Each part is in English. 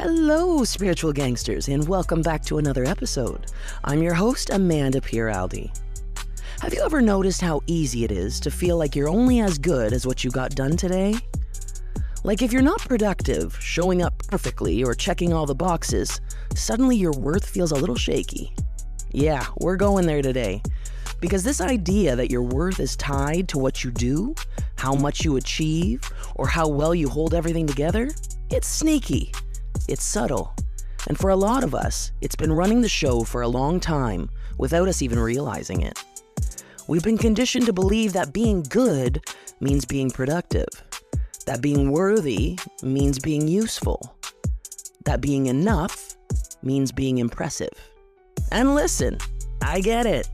Hello, spiritual gangsters, and welcome back to another episode. I'm your host, Amanda Pieraldi. Have you ever noticed how easy it is to feel like you're only as good as what you got done today? Like if you're not productive, showing up perfectly, or checking all the boxes, suddenly your worth feels a little shaky. Yeah, we're going there today. Because this idea that your worth is tied to what you do, how much you achieve, or how well you hold everything together, it's sneaky. It's subtle. And for a lot of us, it's been running the show for a long time without us even realizing it. We've been conditioned to believe that being good means being productive, that being worthy means being useful, that being enough means being impressive. And listen, I get it.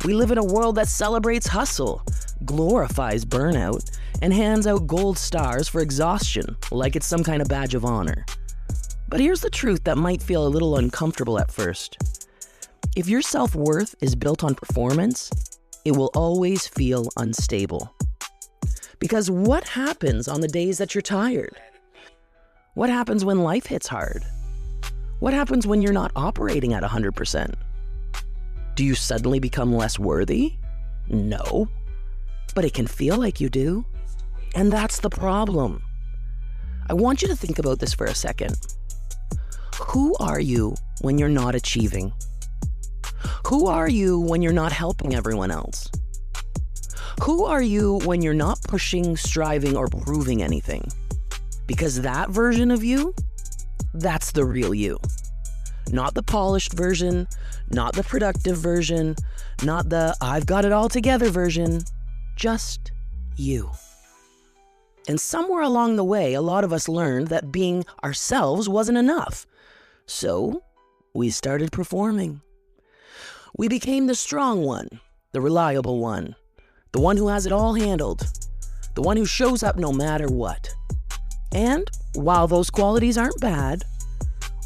We live in a world that celebrates hustle, glorifies burnout, and hands out gold stars for exhaustion like it's some kind of badge of honor. But here's the truth that might feel a little uncomfortable at first. If your self-worth is built on performance, it will always feel unstable. Because what happens on the days that you're tired? What happens when life hits hard? What happens when you're not operating at 100%? Do you suddenly become less worthy? No. But it can feel like you do. And that's the problem. I want you to think about this for a second. Who are you when you're not achieving? Who are you when you're not helping everyone else? Who are you when you're not pushing, striving, or proving anything? Because that version of you, that's the real you. Not the polished version, not the productive version, not the I've got it all together version, just you. And somewhere along the way, a lot of us learned that being ourselves wasn't enough. So we started performing. We became the strong one, the reliable one, the one who has it all handled, the one who shows up no matter what. And while those qualities aren't bad,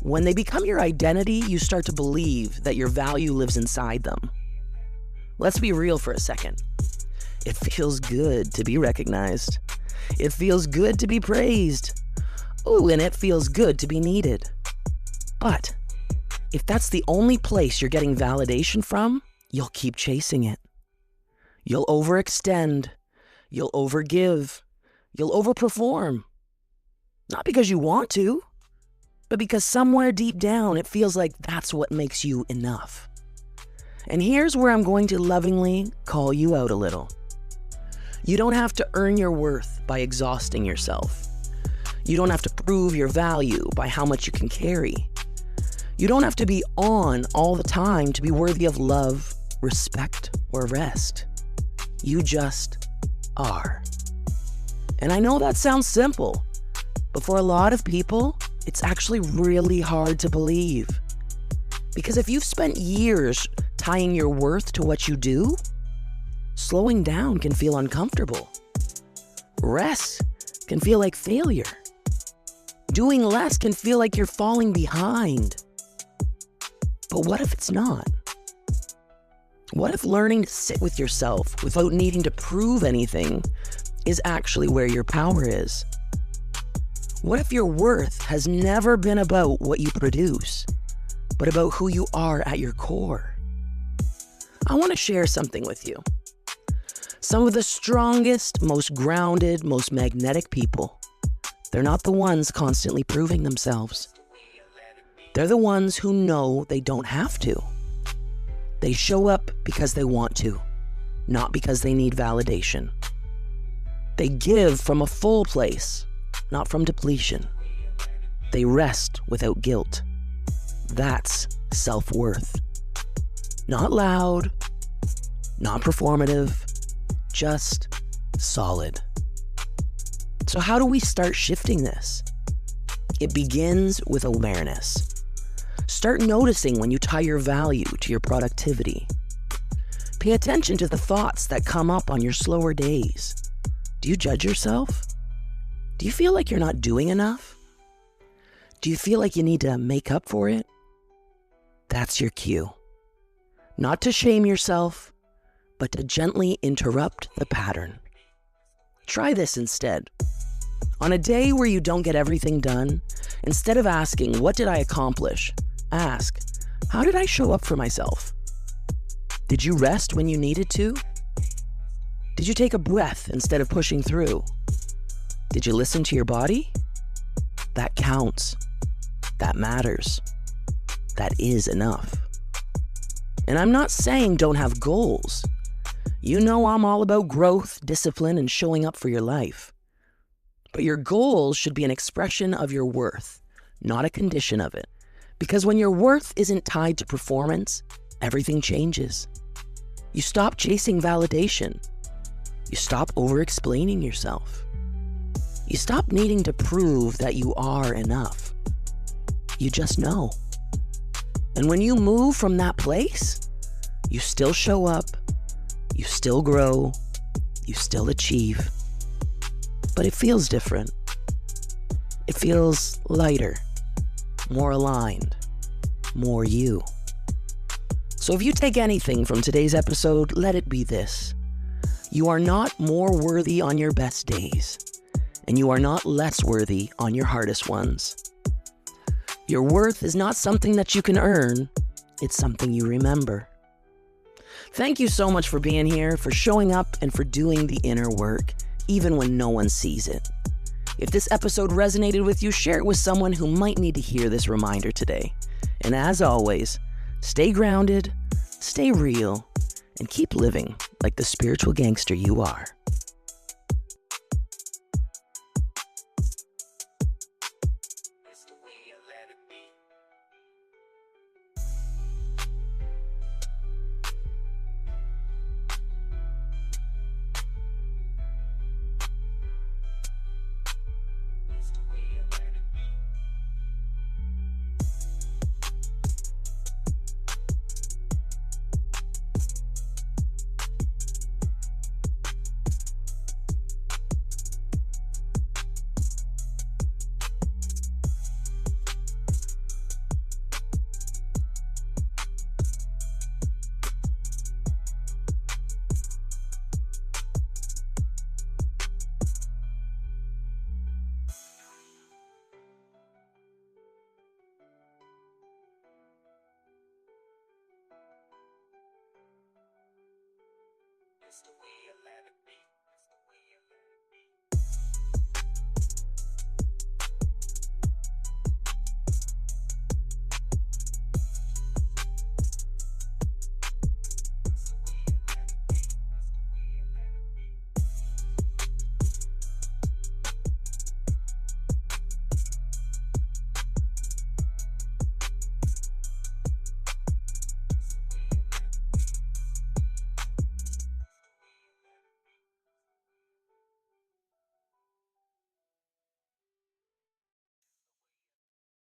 when they become your identity, you start to believe that your value lives inside them. Let's be real for a second. It feels good to be recognized. It feels good to be praised. Oh, and it feels good to be needed. But if that's the only place you're getting validation from, you'll keep chasing it. You'll overextend. You'll overgive. You'll overperform. Not because you want to, but because somewhere deep down it feels like that's what makes you enough. And here's where I'm going to lovingly call you out a little. You don't have to earn your worth by exhausting yourself. You don't have to prove your value by how much you can carry. You don't have to be on all the time to be worthy of love, respect, or rest. You just are. And I know that sounds simple, but for a lot of people, it's actually really hard to believe. Because if you've spent years tying your worth to what you do, slowing down can feel uncomfortable. Rest can feel like failure. Doing less can feel like you're falling behind. But what if it's not? What if learning to sit with yourself without needing to prove anything is actually where your power is? What if your worth has never been about what you produce, but about who you are at your core? I want to share something with you. Some of the strongest, most grounded, most magnetic people, they're not the ones constantly proving themselves. They're the ones who know they don't have to. They show up because they want to, not because they need validation. They give from a full place, not from depletion. They rest without guilt. That's self-worth. Not loud, not performative, just solid. So how do we start shifting this? It begins with awareness. Start noticing when you tie your value to your productivity. Pay attention to the thoughts that come up on your slower days. Do you judge yourself? Do you feel like you're not doing enough? Do you feel like you need to make up for it? That's your cue. Not to shame yourself, but to gently interrupt the pattern. Try this instead. On a day where you don't get everything done, instead of asking, what did I accomplish? Ask, how did I show up for myself? Did you rest when you needed to? Did you take a breath instead of pushing through? Did you listen to your body? That counts. That matters. That is enough. And I'm not saying don't have goals. You know I'm all about growth, discipline, and showing up for your life. But your goals should be an expression of your worth, not a condition of it. Because when your worth isn't tied to performance, everything changes. You stop chasing validation. You stop over-explaining yourself. You stop needing to prove that you are enough. You just know. And when you move from that place, you still show up, you still grow, you still achieve. But it feels different. It feels lighter, more aligned, more you. So if you take anything from today's episode, let it be this. You are not more worthy on your best days, and you are not less worthy on your hardest ones. Your worth is not something that you can earn, it's something you remember. Thank you so much for being here, for showing up, and for doing the inner work, even when no one sees it. If this episode resonated with you, share it with someone who might need to hear this reminder today. And as always, stay grounded, stay real, and keep living like the spiritual gangster you are. It's the way